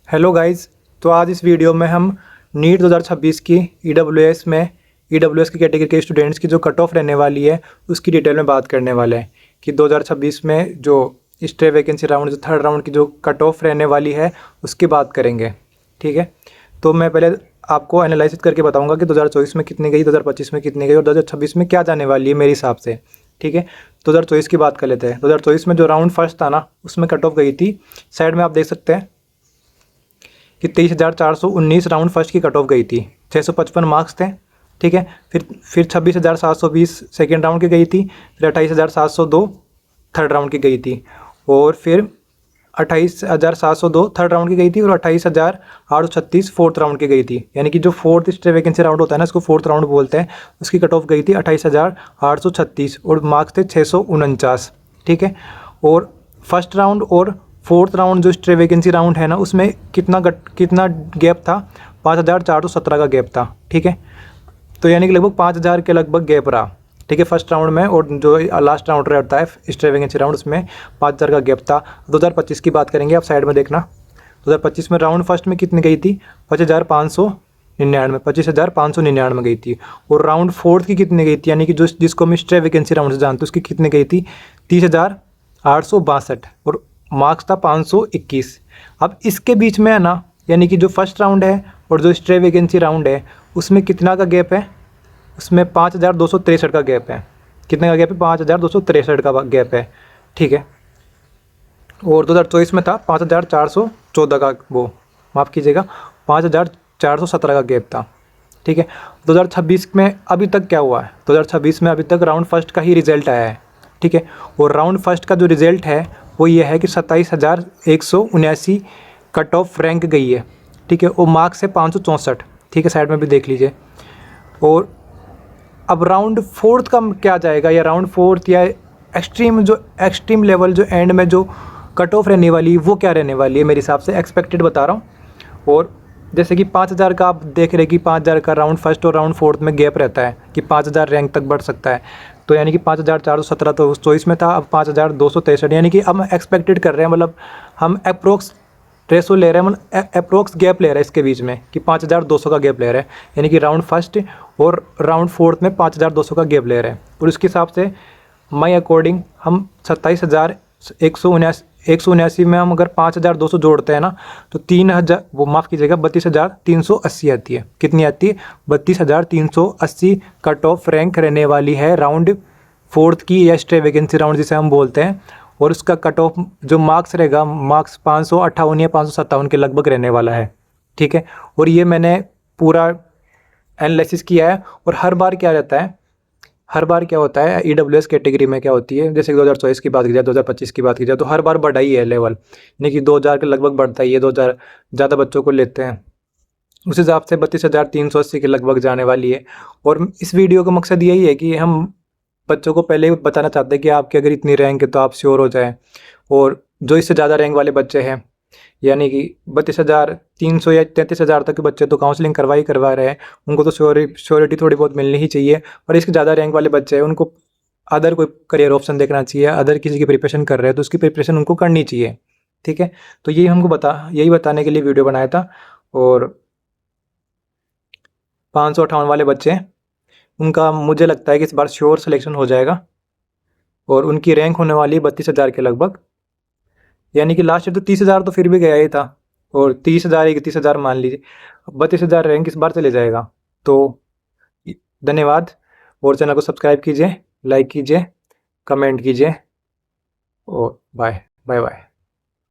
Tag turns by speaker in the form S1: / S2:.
S1: Hello guys, तो आज इस वीडियो में हम नीट 2026 की ईडब्ल्यूएस की कैटेगरी के स्टूडेंट्स की जो कट ऑफ रहने वाली है उसकी डिटेल में बात करने वाले हैं कि 2026 में जो स्टे वैकेंसी राउंड जो थर्ड राउंड की जो कट ऑफ रहने वाली है उसकी बात करेंगे। ठीक है, तो मैं पहले आपको एनालिसिस करके बताऊंगा कि 2024 में कितनी गई, 2025 में कितनी गई और 2026 में क्या जाने वाली है मेरे हिसाब से। ठीक है, 2024 की बात कर लेते हैं। 2024 में जो राउंड फर्स्ट था ना उसमें कट ऑफ गई थी, साइड में आप देख सकते हैं कि 23,419 राउंड फर्स्ट की कट ऑफ गई थी, 655 मार्क्स थे। ठीक है, फिर 26,720 सेकेंड राउंड की गई थी, फिर 28,702 थर्ड राउंड की गई थी, और फिर 28,702 थर्ड राउंड की गई थी और 28,836 फोर्थ राउंड की गई थी। यानी कि जो फोर्थ स्टे वैकेंसी राउंड होता है ना, इसको फोर्थ राउंड बोलते हैं। उसकी कट ऑफ गई थी 28,836 और मार्क्स थे 649। ठीक है, और फर्स्ट राउंड और फोर्थ राउंड जो स्टे वैकेंसी राउंड है ना उसमें कितना गैप था, 5,417 का गैप था। ठीक है, तो यानी कि लगभग 5,000 के लगभग गैप रहा। ठीक है, फर्स्ट राउंड में और जो लास्ट राउंड रहता है स्टे वैकेंसी राउंड उसमें 5,000 का गैप था। 2025 की बात करेंगे, आप साइड में देखना। 2025 में राउंड फर्स्ट में कितनी गई थी, 25,599 गई थी, और राउंड फोर्थ की कितनी गई थी, यानी कि जो जिसको हम स्टे वैकेंसी राउंड से जानते हैं उसकी कितनी गई थी, 30,862 और मार्क्स था 521। अब इसके बीच में है ना, यानी कि जो फर्स्ट राउंड है और जो स्टे वैकेंसी राउंड है उसमें कितना का गैप है, उसमें 5,263 का गैप है। कितने का गैप है, 5,263 का गैप है। ठीक है, और 2024 में था 5,414 का, वो माफ़ कीजिएगा 5,417 का गैप था। ठीक है, 2026 में अभी तक क्या हुआ है, 2026 में अभी तक राउंड फर्स्ट का ही रिजल्ट आया है। ठीक है, और राउंड फर्स्ट का जो रिज़ल्ट है वो ये है कि 27,179 कट ऑफ रैंक गई है। ठीक है, और मार्क्स है 564। ठीक है, साइड में भी देख लीजिए। और अब राउंड फोर्थ का क्या जाएगा, या राउंड फोर्थ या एक्सट्रीम लेवल जो एंड में जो कट ऑफ रहने वाली वो क्या रहने वाली है, मेरे हिसाब से एक्सपेक्टेड बता रहा हूँ। और जैसे कि 5,000 का आप देख रहे कि 5,000 का राउंड फर्स्ट और राउंड फोर्थ में गैप रहता है कि 5,000 रैंक तक बढ़ सकता है। तो यानी कि 5,417 तो उस चॉइस में था, अब 5,263, यानी कि अब हम एक्सपेक्टेड कर रहे हैं, मतलब हम अप्रोक्स रेसो ले रहे हैं, मतलब अप्रोक्स गैप ले रहे हैं इसके बीच में कि 5,200 का गैप ले रहे हैं। यानी कि राउंड फर्स्ट और राउंड फोर्थ में 5,200 का गैप ले रहे हैं। और उसके हिसाब से माई अकॉर्डिंग हम 27,179 में हम अगर 5,200 जोड़ते हैं ना तो 3,000, वो माफ़ कीजिएगा 32,380 आती है। कितनी आती है, 32,380 कट ऑफ रैंक रहने वाली है राउंड फोर्थ की, या स्टे वैकेंसी राउंड जिसे हम बोलते हैं। और उसका कट ऑफ जो मार्क्स रहेगा, मार्क्स 558 या 557 के लगभग रहने वाला है। ठीक है, और ये मैंने पूरा एनालिसिस किया है। और हर बार क्या रहता है, हर बार क्या होता है ईडब्ल्यूएस कैटेगरी में क्या होती है, जैसे कि 2024 की बात की जाए, 2025 की बात की जाए, तो हर बार बढ़ा ही है लेवल, यानी कि 2,000 के लगभग बढ़ता ही है। 2,000 ज़्यादा बच्चों को लेते हैं, उस हिसाब से 32,380 के लगभग जाने वाली है। और इस वीडियो का मकसद यही है कि हम बच्चों को पहले ही बताना चाहते हैं कि आपकी अगर इतनी रैंक है तो आप श्योर हो जाएं। और जो इससे ज़्यादा रैंक वाले बच्चे हैं, यानी कि 32,300 या 33,000 तक के बच्चे तो काउंसलिंग करवा रहे हैं, उनको तो श्योरिटी थोड़ी बहुत मिलनी ही चाहिए। और इसके ज़्यादा रैंक वाले बच्चे हैं उनको अदर कोई करियर ऑप्शन देखना चाहिए, अदर किसी की प्रिपरेशन कर रहे हैं तो उसकी प्रिपरेशन उनको करनी चाहिए। ठीक है, तो यही बताने के लिए वीडियो बनाया था। और 558 वाले बच्चे हैं, उनका मुझे लगता है कि इस बार श्योर सिलेक्शन हो जाएगा और उनकी रैंक होने वाली है 32,000 के लगभग। यानी कि लास्ट ईयर तो 30,000 तो फिर भी गया ही था, और 30,000 31,000 मान लीजिए, 32,000 रैंक इस बार चले जाएगा। तो धन्यवाद, और चैनल को सब्सक्राइब कीजिए, लाइक कीजिए, कमेंट कीजिए, और बाय बाय बाय।